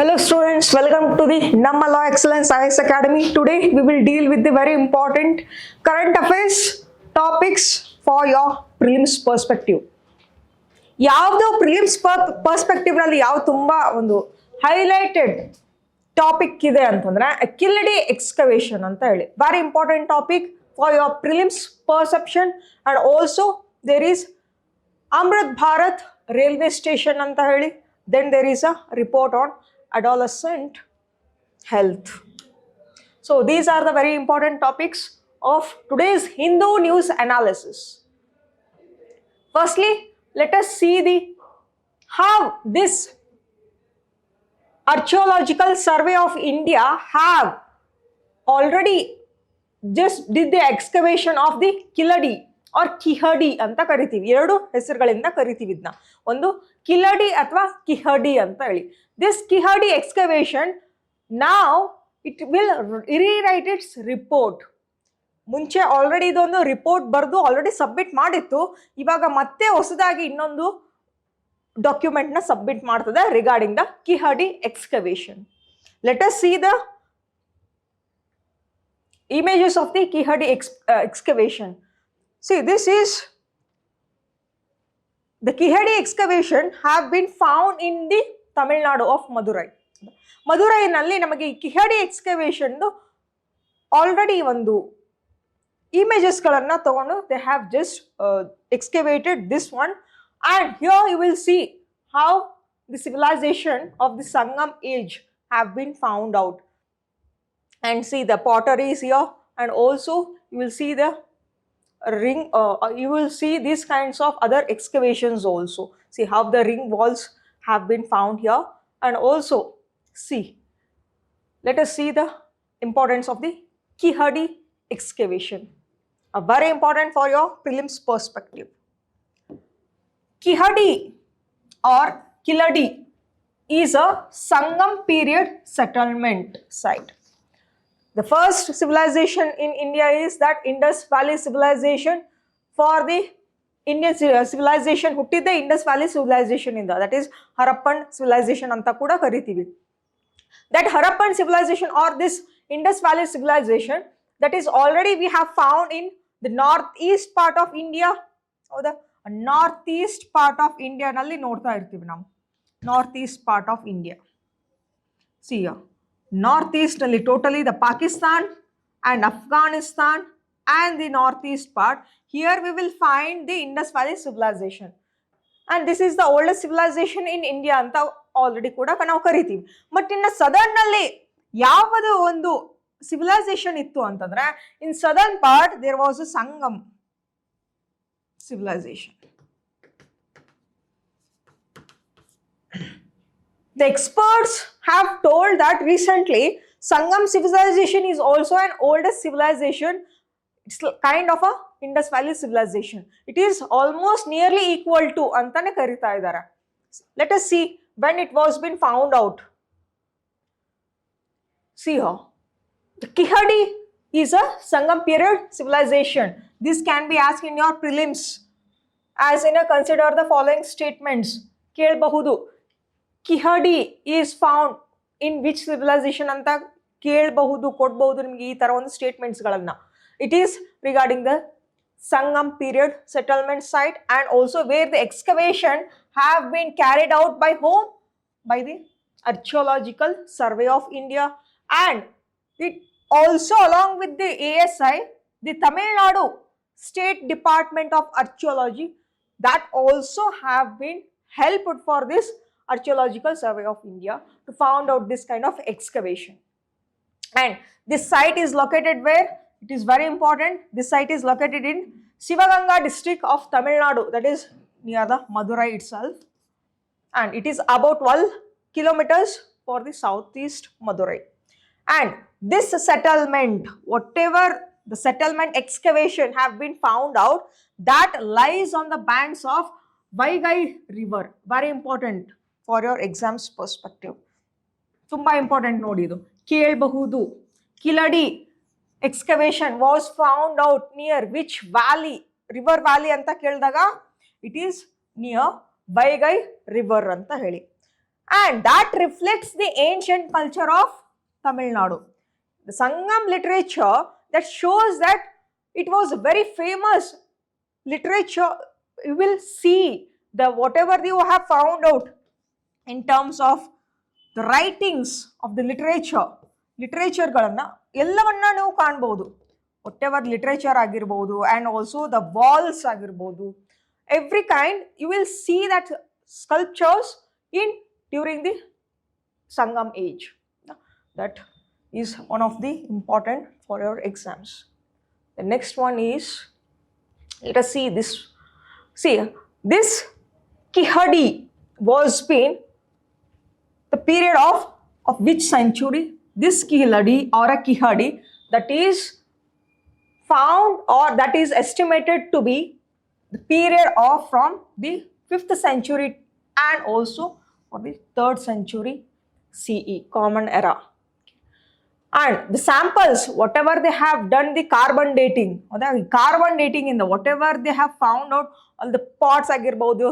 Hello students, welcome to the Namma Law Excellence IAS Academy. Today we will deal with the very important current affairs topics for your prelims perspective. ಯಾವ್ದು prelims perspective ನಲ್ಲಿ ಯಾವ ತುಂಬಾ ಒಂದು highlighted topic ಇದೆ ಅಂತಂದ್ರೆ ಕಿಲ್ಲಡಿ excavation ಅಂತ ಹೇಳಿ very important topic for your prelims perception and also there is Amrit Bharat railway station ಅಂತ ಹೇಳಿ then there is a report on adolescent health. So these are the very important topics of today's Hindu news analysis. Firstly, let us see how this Archaeological Survey of India have already just did the excavation of the Killadi or Kihadi anta ಕರಿತೀವಿ. ಎರಡು ಹೆಸರುಗಳಿಂದ ಕರಿತೀವಿ ಇದನ್ನ. ಒಂದು ಕಿಲಡಿ ಅಥವಾ ಕಿಹಡಿ ಅಂತ ಹೇಳಿ. This Kihadi excavation now it will rewrite its report. ಮುಂಚೆ ಆಲ್ರೆಡಿ ಇದೊಂದು ರಿಪೋರ್ಟ್ ಬರೆದು ಆಲ್ರೆಡಿ ಸಬ್ಮಿಟ್ ಮಾಡಿತ್ತು. ಇವಾಗ ಮತ್ತೆ ಹೊಸದಾಗಿ ಇನ್ನೊಂದು ಡಾಕ್ಯುಮೆಂಟ್ ನ ಸಬ್ಮಿಟ್ ಮಾಡ್ತದೆ regarding the Keeladi excavation. Let us see the images of the Kihadi excavation. See, this is the Kihadi excavation have been found in the Tamil Nadu of Madurai. Madurai nalli namage Kihadi excavation already ಒಂದು images ಗಳನ್ನ ತಗೊಂಡು they have just excavated this one, and here you will see how the civilization of the Sangam age have been found out. And see the pottery is here, and also you will see the ring, you will see these kinds of other excavations also. See how the ring walls have been found here, and also see, let us see the importance of the Kihadi excavation, very important for your prelims perspective. Kihadi or Killadi is a Sangam period settlement site. The first civilization in India is that Indus Valley civilization. For the Indian civilization ಹುಟ್ಟಿದ್ದೆ Indus Valley civilization ಇಂದ, that is Harappan civilization ಅಂತ ಕೂಡ ಕರಿತೀವಿ. That Harappan civilization or this Indus Valley civilization, that is already we have found in the northeast part of India. ಹೌದಾ, northeast part of India ನಲ್ಲಿ ನೋಡ್ತಾ ಇರ್ತೀವಿ ನಾವು. Northeast part of India. See here. Northeast ಅಲ್ಲಿ totally the Pakistan and Afghanistan and the northeast part. Here we will find the Indus Valley civilization, and this is the oldest civilization in India ಅಂತ already ಕೂಡ ನಾವು ಕರಿತೀವಿ. But ಇನ್ನು southern ನಲ್ಲಿ ಯಾವುದು ಒಂದು civilization ಇತ್ತು ಅಂತಂದ್ರೆ in southern part there was a Sangam civilization. The experts have told that recently Sangam civilization is also an oldest civilization. It's kind of a Indus Valley civilization. It is almost nearly equal to antane karita idara. Let us see when it was been found out. See here, the Kihadi is a Sangam period civilization. This can be asked in your prelims as in a consider the following statements. Kelbahudu. Kihadi is found in which civilization ಅಂತ ಕೇಳಬಹುದು, ಕೊಡಬಹುದು ನಿಮಗೆ ಈ ತರ ಒಂದು statements ಗಳನ್ನ. It is regarding the Sangam period settlement site, and also where the excavation have been carried out by home, by the archaeological survey of India, and it also along with the ASI, the Tamil Nadu state department of archaeology, that also have been helped for this Archaeological Survey of India to found out this kind of excavation. And this site is located where? It is very important. This site is located in Sivaganga district of Tamil Nadu, that is near the Madurai itself, and it is about 12 kilometers for the southeast Madurai. And this settlement, whatever the settlement excavation have been found out, that lies on the banks of Vaigai river. Very important for your exams perspective. ತುಂಬಾ important ನೋಡಿ, ಇದು ಕೇಳಬಹುದು. Keeladi excavation was found out near which valley, river valley ಅಂತ ಕೇಳಿದಾಗ it is near Vaigai river ಅಂತ ಹೇಳಿ. and that reflects the ancient culture of Tamil Nadu. The Sangam literature that shows that it was very famous literature. You will see the whatever you have found out in terms of the writings of the ಲಿಟ್ರೇಚರ್ಗಳನ್ನ ಎಲ್ಲವನ್ನ ನೀವು ಕಾಣ್ಬೋದು. Whatever literature ಆಗಿರ್ಬೋದು and also the walls ಆಗಿರ್ಬೋದು, every kind you will see that sculptures in during the Sangam age. That is one of the important for your exams. The next one is, let us see this. See, this Kihadi was been the period of which century? This Kihadi or a Kihadi that is found or that is estimated to be the period of from the 5th century and also for the 3rd century CE, Common Era. And the samples, whatever they have done the carbon dating, or the carbon dating in the whatever they have found out, all the pots ಆಗಿರ್ಬೋದು,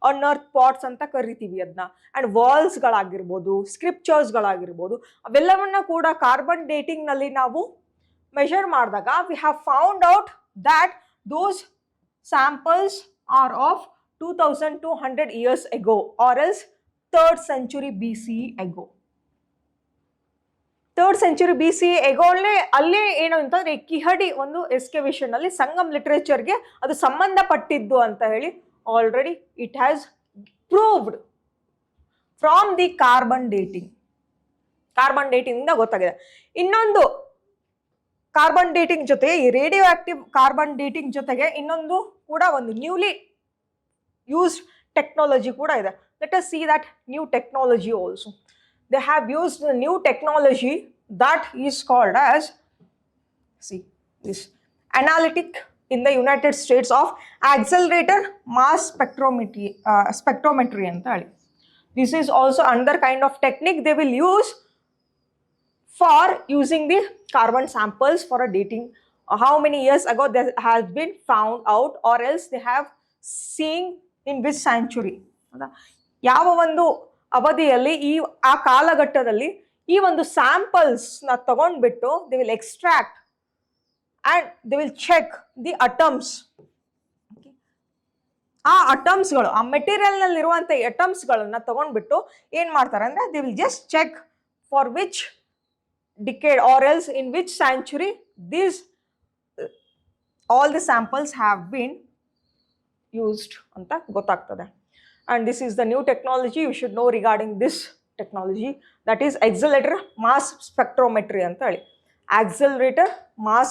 unearthed pots ಅಂತ ಕರಿತೀವಿ ಅದನ್ನ, and walls ಗಳಾಗಿರ್ಬೋದು, scriptures ಗಳಾಗಿರ್ಬೋದು, ಅವೆಲ್ಲವನ್ನ ಕೂಡ carbon dating ನಲ್ಲಿ ನಾವು measure ಮಾಡಿದಾಗ we have found out that those samples are of 2200 years ago or else 3rd century BCE ago. 3rd century BCE ago ಅಲ್ಲಿ ಏನು ಅಂತಂದ್ರೆ ಕಿಹಡಿ ಒಂದು ಎಕ್ಸ್ಕವೇಷನ್ ಅಲ್ಲಿ ಸಂಗಮ್ ಲಿಟ್ರೇಚರ್ಗೆ ಅದು ಸಂಬಂಧಪಟ್ಟಿದ್ದು ಅಂತ ಹೇಳಿ already it has proved from the carbon dating ಇಂದ ಗೊತ್ತಾಗಿದೆ. ಇನ್ನೊಂದು ಕಾರ್ಬನ್ ಡೇಟಿಂಗ್ ಜೊತೆ ಈ ರೇಡಿಯೋ ಆಕ್ಟಿವ್ ಕಾರ್ಬನ್ ಡೇಟಿಂಗ್ ಜೊತೆಗೆ ಇನ್ನೊಂದು ಕೂಡ ಒಂದು ನ್ಯೂಲಿ ಯೂಸ್ಡ್ ಟೆಕ್ನಾಲಜಿ ಕೂಡ ಇದೆ. Let us see that new technology also. They have used a new technology that is called as, see, this analytic in the United States of accelerator mass spectrometry anta heli. This is also another kind of technique they will use for using the carbon samples for a dating. How many years ago that has been found out or else they have seen in which century. ಯಾವ ಒಂದು ಅವಧಿಯಲ್ಲಿ ಆ ಕಾಲಘಟ್ಟದಲ್ಲಿ ಈ ಒಂದು ಸ್ಯಾಂಪಲ್ಸ್ನ ತಗೊಂಡ್ಬಿಟ್ಟು they will extract and they will check the atoms. ಆ ಅಟಮ್ಸ್ಗಳು, ಆ ಮೆಟೀರಿಯಲ್ನಲ್ಲಿರುವಂಥ ಅಟಮ್ಸ್ಗಳನ್ನ ತಗೊಂಡ್ಬಿಟ್ಟು ಏನು ಮಾಡ್ತಾರೆ ಅಂದರೆ they will just check for which decade or else in which century these all the samples have been used ಅಂತ ಗೊತ್ತಾಗ್ತದೆ. And this is the new technology you should know regarding this technology, that is accelerator mass spectrometry anta heli. Accelerator mass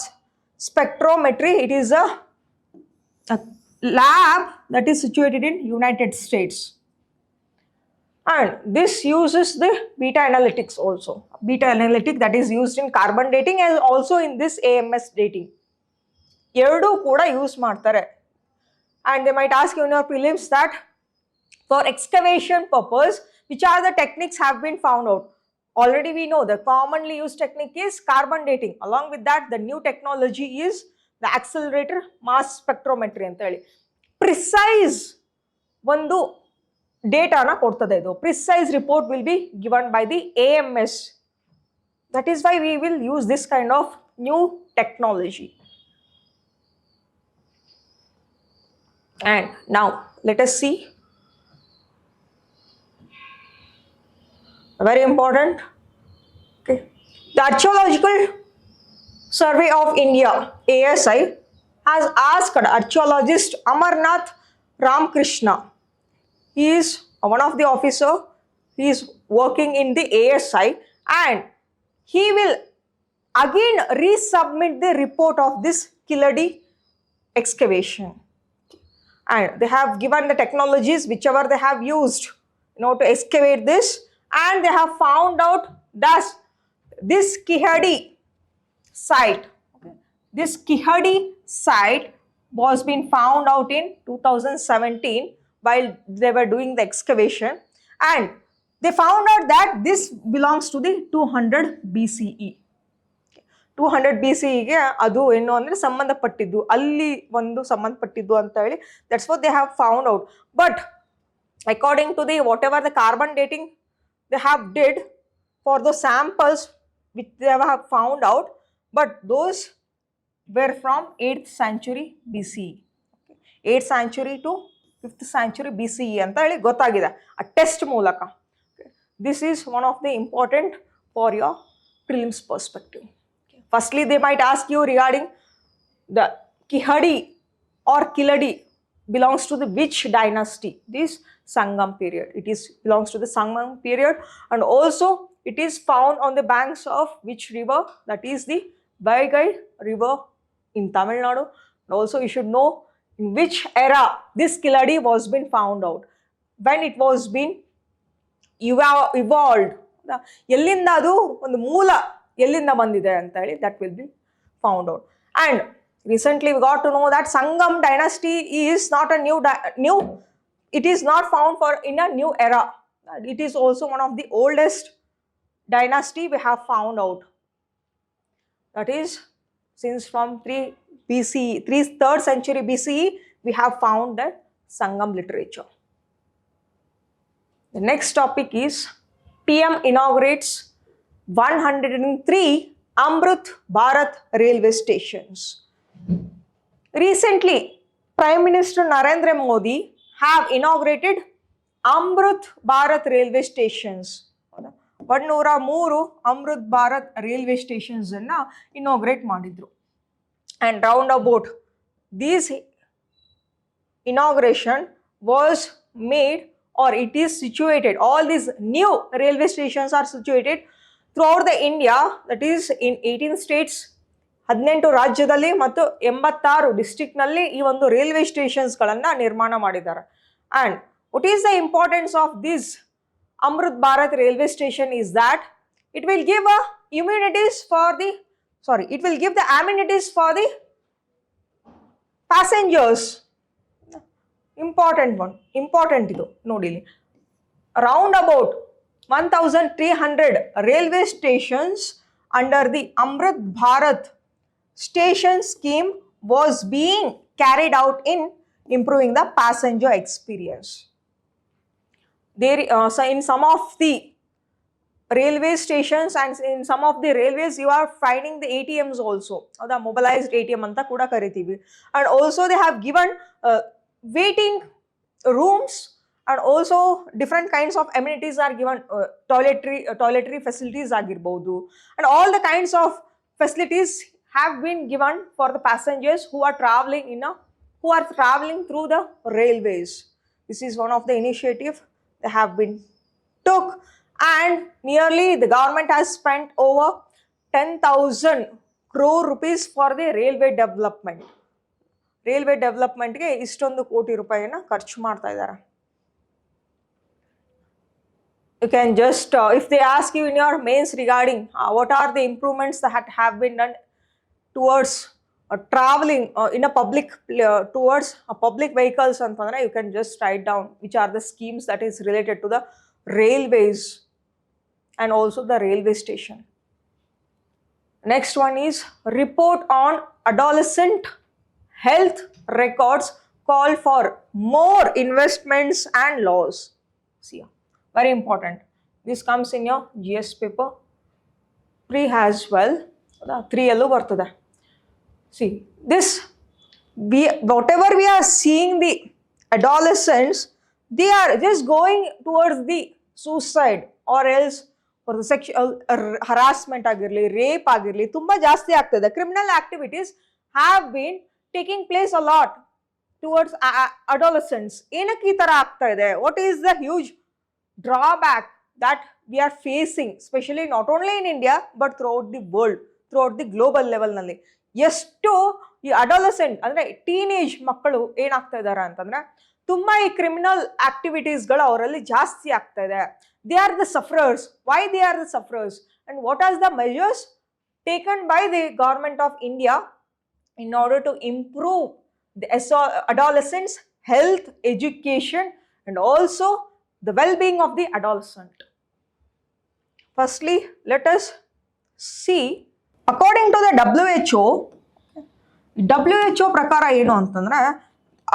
spectrometry, it is a lab that is situated in United States, and this uses the beta analytics also. Beta analytic that is used in carbon dating and also in this AMS dating. Eradu kuda use ಮಾಡ್ತಾರೆ. And they might ask you in your prelims that for excavation purpose, which are the techniques have been found out? Already we know the commonly used technique is carbon dating. Along with that, the new technology is the accelerator mass spectrometry anta heli. Precise ಒಂದು ಡೇಟಾನ ಕೊಡ್ತದೆ ಇದು. Precise report will be given by the AMS. That is why we will use this kind of new technology. And now let us see very important. Okay, the Archaeological Survey of India ASI has asked archaeologist Amarnath Ramkrishna. He is one of the officer. He is working in the ASI and he will again resubmit the report of this Kihadi excavation. And they have given the technologies whichever they have used in order to excavate this. And they have found out that this Kihadi site, this Kihadi site was been found out in 2017 while they were doing the excavation, and they found out that this belongs to the 200 BCE. 200 BCE ಗೆ ಅದು ಏನು ಅಂದರೆ ಸಂಬಂಧಪಟ್ಟಿದ್ದು, ಅಲ್ಲಿ ಒಂದು ಸಂಬಂಧಪಟ್ಟಿದ್ದು ಅಂತ ಹೇಳಿ that's what they have found out. But according to the whatever the carbon dating they have did for the samples which they have found out, but those were from 8th century BCE. 8th century to 5th century BCE ಅಂತ ಹೇಳಿ ಗೊತ್ತಾಗಿದೆ ಆ test ಮೂಲಕ. This is one of the important for your prelims perspective. Firstly, they might ask you regarding the Kihadi or Kiladi belongs to the which dynasty? This Sangam period. It is belongs to the Sangam period, and also it is found on the banks of which river? That is the Vaigai river in Tamil Nadu. And also you should know in which era this Kiladi was been found out, when it was been evolved. ಎಲ್ಲಿಂದ ಅದು ಒಂದು ಮೂಲ ಎಲ್ಲಿಂದ ಬಂದಿದೆ ಅಂತ ಹೇಳಿ that will be found out. And recently we got to know that Sangam dynasty is not a new, it is not found for in a new era. It is also one of the oldest dynasty we have found out. That is, since from 3rd century BCE, we have found that Sangam literature. The next topic is PM inaugurates 103 Amrut Bharat railway stations. Recently, Prime Minister Narendra Modi have inaugurated Amrut Bharat railway stations. 103 Amrut Bharat railway stations ಅನ್ನು inaugurate ಮಾಡಿದ್ರು. And roundabout this inauguration was made, or it is situated, all these new railway stations are situated throughout the India, that is in 18 states, 18 ರಾಜ್ಯದಲ್ಲಿ ಮತ್ತು 86 ಡಿಸ್ಟ್ರಿಕ್ಟ್ನಲ್ಲಿ ಈ ಒಂದು railway ಸ್ಟೇಷನ್ಸ್ಗಳನ್ನು ನಿರ್ಮಾಣ ಮಾಡಿದ್ದಾರೆ. And what is the importance of this Amrut Bharat railway station is that it will give the amenities for the passengers. Important ಇದು ನೋಡಿ, around about 1300 railway stations under the Amrut Bharat station scheme was being carried out in improving the passenger experience. There, so in some of the railway stations and in some of the railways you are finding the ATMs also, the mobilized ATM anta kuda karitivi, and also they have given waiting rooms, and also different kinds of amenities are given, toiletry facilities agirbodu, and all the kinds of facilities have been given for the passengers who are traveling through the railways. This is one of the initiative they have been took, and nearly the government has spent over 10,000 crore rupees for the railway development. Railway development ಗೆ ಇಷ್ಟೊಂದು ಕೋಟಿ ರೂಪಾಯಿನ ಖರ್ಚು ಮಾಡ್ತಾ ಇದ್ದಾರೆ. You can just if they ask you in your mains regarding what are the improvements that have been done towards traveling in a public towards public vehicles antandre, you can just write down which are the schemes that is related to the railways and also the railway station. Next one is report on adolescent health records call for more investments and laws. See, very important. This comes in your GS paper pre as well. 3 allu bartade. See, this whatever we are seeing the adolescents, they are just going towards the suicide or else for the sexual harassment agirli, rape agirli, tumba jaasti ಆಗ್ತದೆ. Criminal activities have been taking place a lot towards adolescents. ಏನಕ್ಕೆ ಈ ತರ ಆಗ್ತಾ ಇದೆ? What is the huge drawback that we are facing, especially not only in India but throughout the world, throughout the global level ನಲ್ಲಿ? ಎಷ್ಟು ಈ adolescent ಅಂದ್ರೆ teenage ಮಕ್ಕಳು ಏನಾಗ್ತಾ ಇದಾರೆ ಅಂತಂದ್ರೆ ತುಂಬಾ ಈ ಕ್ರಿಮಿನಲ್ ಆಕ್ಟಿವಿಟೀಸ್ಗಳು ಅವರಲ್ಲಿ ಜಾಸ್ತಿ ಆಗ್ತಾ ಇದೆ. They are the sufferers. Why they are the sufferers and what are the measures taken by the government of India in order to improve the adolescents' health, education, and also the well-being of the adolescent. Firstly, let us see, according to the WHO ಪ್ರಕಾರ ಏನು ಅಂತಂದ್ರೆ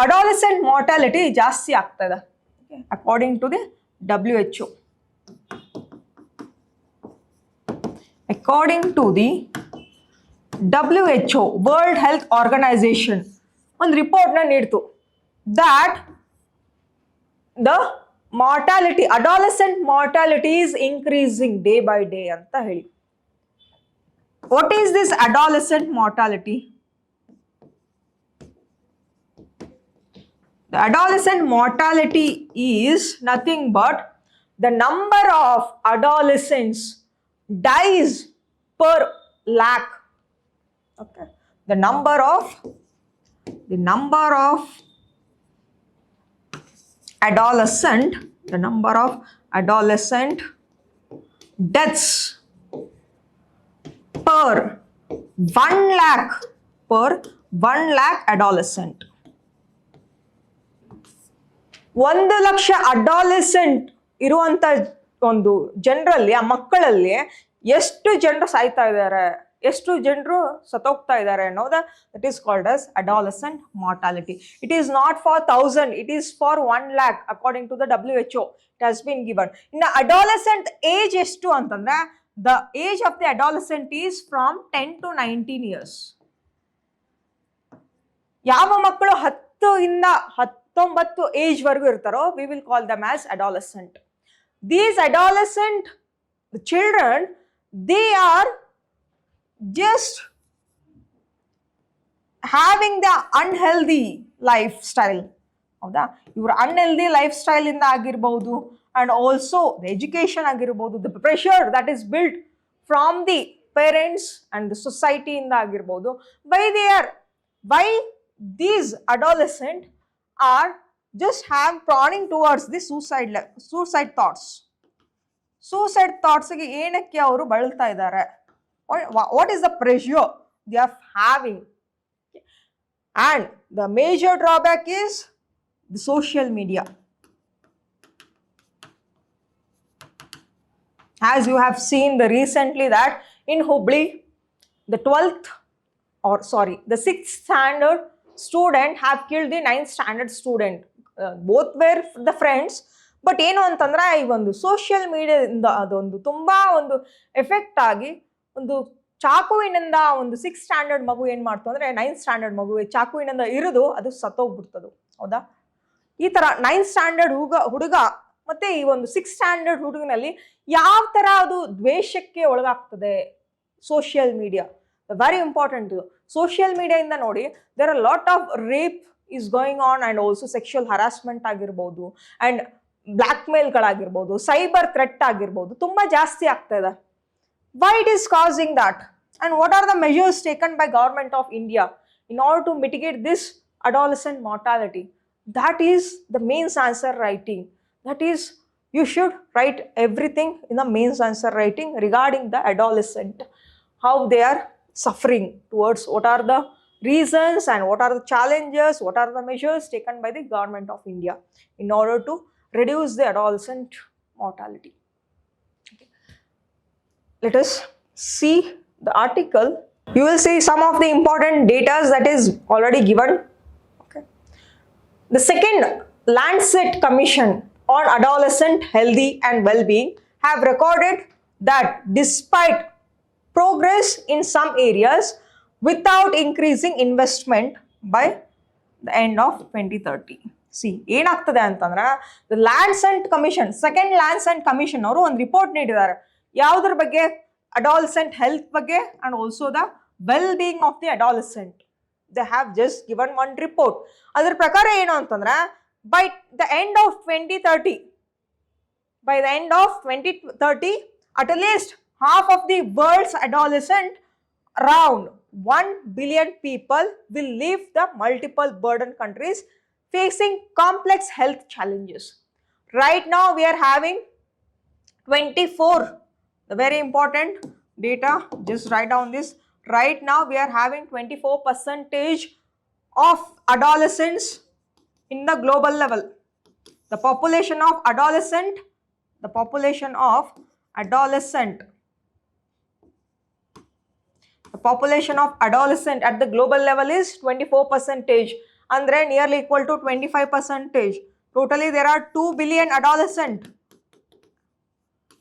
adolescent mortality ಜಾಸ್ತಿ ಆಗ್ತದೆ according to the WHO. according to the WHO, World Health Organization, ಒಂದು ರಿಪೋರ್ಟ್ನ ನೀಡ್ತು that the mortality, adolescent mortality is increasing day by day ಅಂತ ಹೇಳಿ. What is this adolescent mortality? The adolescent mortality is nothing but the number of adolescents dies per lakh. Okay, the number of adolescent deaths per 1 lakh adolescent. 1,00,000 ಅಡಾಲೆಸೆಂಟ್ ಇರುವಂತ ಒಂದು ಜನರಲ್ಲಿ, ಆ ಮಕ್ಕಳಲ್ಲಿ ಎಷ್ಟು ಜನರು ಸಾಯ್ತಾ ಇದ್ದಾರೆ, ಎಷ್ಟು ಜನರು ಸತ್ತೋಗ್ತಾ ಇದ್ದಾರೆ ಅನ್ನೋದ that is called as adolescent mortality. It is not for 1,000, it is for 1 lakh according to the WHO. It has been given. ಇನ್ನು adolescent age ಎಷ್ಟು ಅಂತಂದ್ರೆ, the age of the adolescent is from 10 to 19 years. ಯಾವ ಮಕ್ಕಳು 10 ಇಂದ 19 age ವರೆಗೂ ಇರ್ತಾರೋ we will call them as adolescent. These adolescent children, they are just having the unhealthy lifestyle. ಹೌದಾ, ಇವರು ಅನ್ಹೆಲ್ದಿ ಲೈಫ್ ಸ್ಟೈಲ್ ಇಂದ ಆಗಿರ್ಬಹುದು, and also the education ಆಗಿರ್ಬಹುದು, the pressure that is built from the parents and the society ಇಂದ ಆಗಿರ್ಬಹುದು. Why these adolescent are just prawning towards the suicide thoughts. Suicide thoughts ಗೆ ಏನಕ್ಕೆ ಅವರು ಬಳಲ್ತಾ ಇದ್ದಾರೆ? What is the pressure they are having? And the major drawback is the social media. As you have seen recently that in Hubli, the 6th standard student have killed the 9th standard student. Both were the friends, but ಏನು ಅಂತಂದ್ರೆ ಈ ಒಂದು social ಮೀಡಿಯಾದಿಂದ ಅದೊಂದು ತುಂಬಾ ಒಂದು effect ಆಗಿ ಒಂದು ಚಾಕುವಿನಿಂದ ಒಂದು 6th ಸ್ಟ್ಯಾಂಡರ್ಡ್ ಮಗು ಏನ್ ಮಾಡ್ತು ಅಂದ್ರೆ 9th ಸ್ಟ್ಯಾಂಡರ್ಡ್ ಮಗು ಚಾಕುವಿನಿಂದ ಇರಿದು ಅದು ಸತ್ತೋಗ್ಬಿಡ್ತದು. ಹೌದಾ, ಈ ತರ 9th ಸ್ಟ್ಯಾಂಡರ್ಡ್ ಹುಡುಗ ಮತ್ತೆ ಈ ಒಂದು 6th ಸ್ಟ್ಯಾಂಡರ್ಡ್ ಹುಡುಗನಲ್ಲಿ ಯಾವ ತರ ಅದು ದ್ವೇಷಕ್ಕೆ ಒಳಗಾಗ್ತದೆ social media. Very important. Social media ಇಂದ ನೋಡಿ, there are lot of rape is going on, and also sexual harassment ಆಗಿರ್ಬೋದು, and ಬ್ಲ್ಯಾಕ್ ಮೇಲ್ಗಳಾಗಿರ್ಬೋದು, ಸೈಬರ್ ಥ್ರೆಟ್ ಆಗಿರ್ಬೋದು, ತುಂಬಾ ಜಾಸ್ತಿ ಆಗ್ತಾ ಇದೆ. Why it is causing that, and what are the measures taken by government of India in order to mitigate this adolescent mortality? That is the mains answer writing. That is, you should write everything in the mains answer writing regarding the adolescent, how they are suffering towards, what are the reasons and what are the challenges, what are the measures taken by the government of India in order to reduce the adolescent mortality. Okay. Let us see the article. You will see some of the important data that is already given. Okay. The second Lancet Commission on Adolescent Healthy and Well-being have recorded that despite progress in some areas, without increasing investment by the end of 2030. See, ಏನಾಗ್ತದೆ ಅಂತಂದ್ರೆ the Lancet Commission, second Lancet Commission ಅವರು ಒಂದು report ನೀಡಿದ್ದಾರೆ. ಯಾವುದ್ರ ಬಗ್ಗೆ? adolescent health ಬಗ್ಗೆ and also the well-being of the adolescent. They have just given one report. ಅದರ ಪ್ರಕಾರ ಏನು ಅಂತಂದ್ರೆ by the end of 2030, at least half of the world's adolescent, around 1 billion people, will leave the multiple burden countries facing complex health challenges. Right now we are having 24, the very important data, just write down this. Right now we are having 24% of adolescents in the global level. The population of adolescent at the global level is 24%, andre nearly equal to 25%. Totally there are 2 billion adolescent.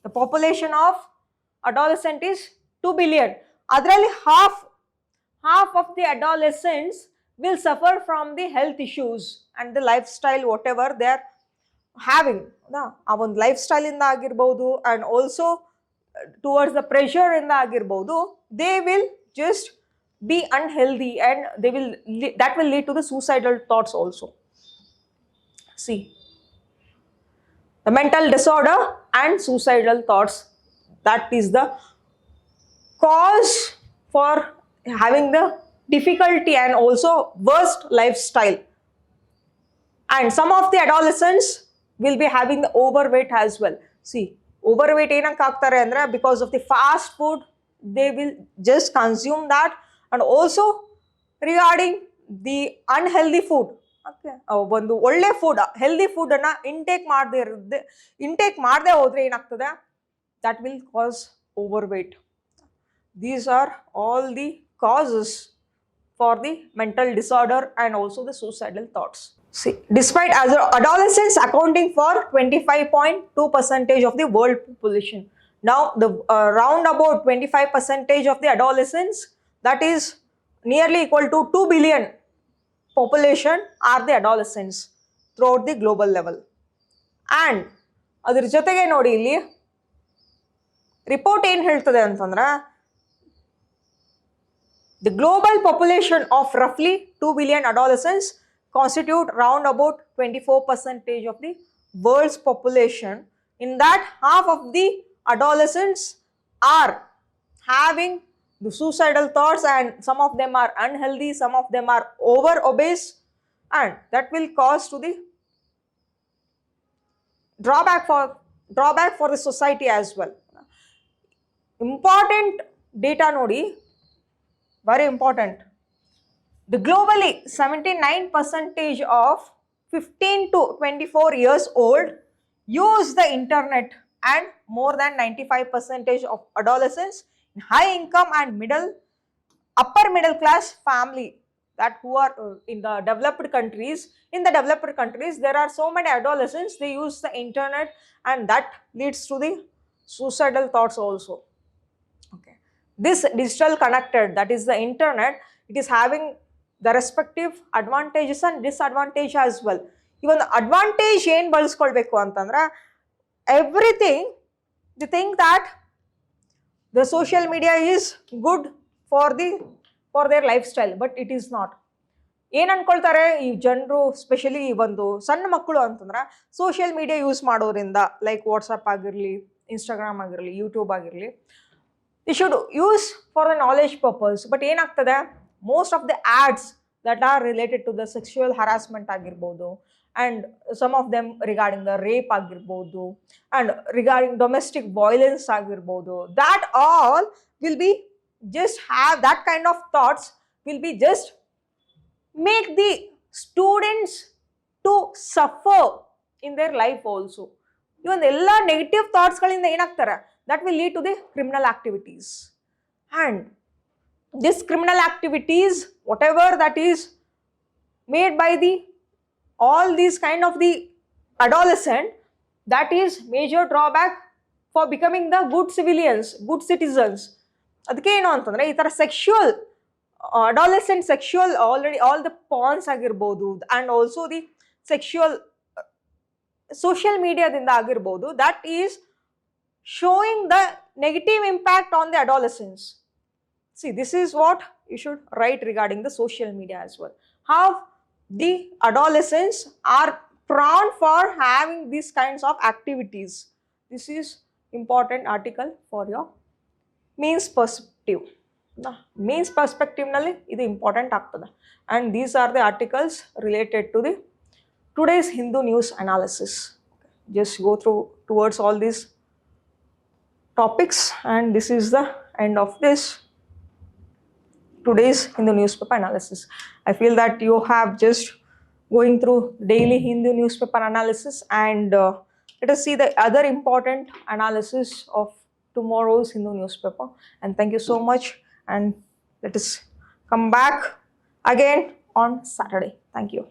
The population of adolescent is 2 billion. Adralli half of the adolescents will suffer from the health issues and the lifestyle whatever they are having. ಆ ಒಂದು life style ಇಂದ ಆಗಿರ್ಬೋದು and also towards the pressure ಇಂದ ಆಗಿರ್ಬೋದು, they will just be unhealthy and that will lead to the suicidal thoughts also. See, the mental disorder and suicidal thoughts, that is the cause for having the difficulty and also worst lifestyle. And some of the adolescents will be having the overweight as well. See, overweight ಏನಕ್ಕೆ ಆಗ್ತಾರೆ ಅಂದ್ರೆ because of the fast food, they will just consume that, and also regarding the unhealthy food. Okay, ಒಂದು ಒಳ್ಳೆ food healthy food ಅನ್ನ intake ಮಾಡದೆ ಹೋದ್ರೆ ಏನಾಗ್ತದೆ, that will cause overweight. These are all the causes for the mental disorder and also the suicidal thoughts. See, despite as adolescents accounting for 25.2% of the world population, now the round about 25% of the adolescents, that is nearly equal to 2 billion population, are the adolescents throughout the global level. And ಅದರ ಜೊತೆಗೆ ನೋಡಿ ಇಲ್ಲಿ report ಏನು ಹೇಳ್ತದೆ ಅಂತಂದ್ರೆ, the global population of roughly 2 billion adolescents constitute round about 24% of the world's population. In that, half of the adolescents are having the suicidal thoughts, and some of them are unhealthy, some of them are over obese, and that will cause to the drawback for the society as well. Important data nodi, very important. The globally 79% of 15 to 24 years old use the internet, and more than 95% of adolescents in high income and upper middle class family, that who are in the developed countries. In the developed countries, there are so many adolescents, they use the internet, and that leads to the suicidal thoughts also. Okay, this digital connected, that is the internet, it is having the respective advantages and disadvantages as well. Even the advantage ಏನು ಬಳಸ್ಕೊಳ್ಬೇಕು ಅಂತಂದ್ರೆ, everything they think that the social media is good for their lifestyle, but it is not. ಏನು ಅನ್ಕೊಳ್ತಾರೆ ಈ ಜನರು, specially ಒಂದು ಸಣ್ಣ ಮಕ್ಕಳು ಅಂತಂದ್ರೆ, social media use ಮಾಡೋದ್ರಿಂದ, ಲೈಕ್ ವಾಟ್ಸಪ್ ಆಗಿರಲಿ, ಇನ್ಸ್ಟಾಗ್ರಾಮ್ ಆಗಿರಲಿ, ಯೂಟ್ಯೂಬ್ ಆಗಿರಲಿ, they should use for the knowledge purpose. But ಏನಾಗ್ತದೆ, most of the ads that are related to the sexual harassment agirbodu, and some of them regarding the rape agirbodu, and regarding domestic violence agirbodu, that all will be just have that kind of thoughts, will be just make the students to suffer in their life also. Even ella negative thoughts galinda enagtare, that will lead to the criminal activities. And this criminal activities, whatever that is made by all these kind of the adolescent, that is major drawback for becoming the good civilians, good citizens. ಅದಕ್ಕೆ ಏನು ಅಂತಂದ್ರೆ, ಈ ತರ sexual adolescent sexual, already all the porns ಆಗಿರ್ಬೋದು, and also the sexual social media ದಿಂದ ಆಗಿರ್ಬೋದು, that is showing the negative impact on the adolescents. See, this is what you should write regarding the social media as well. How the adolescents are prone for having these kinds of activities. This is important article for your means perspective. The means perspective nalli idu important agtade. And these are the articles related to the today's Hindu news analysis. Just go through towards all these topics, and this is the end of this today's Hindu newspaper analysis. I feel that you have just going through daily Hindu newspaper analysis, and let us see the other important analysis of tomorrow's Hindu newspaper. And thank you so much, and let us come back again on Saturday. Thank you.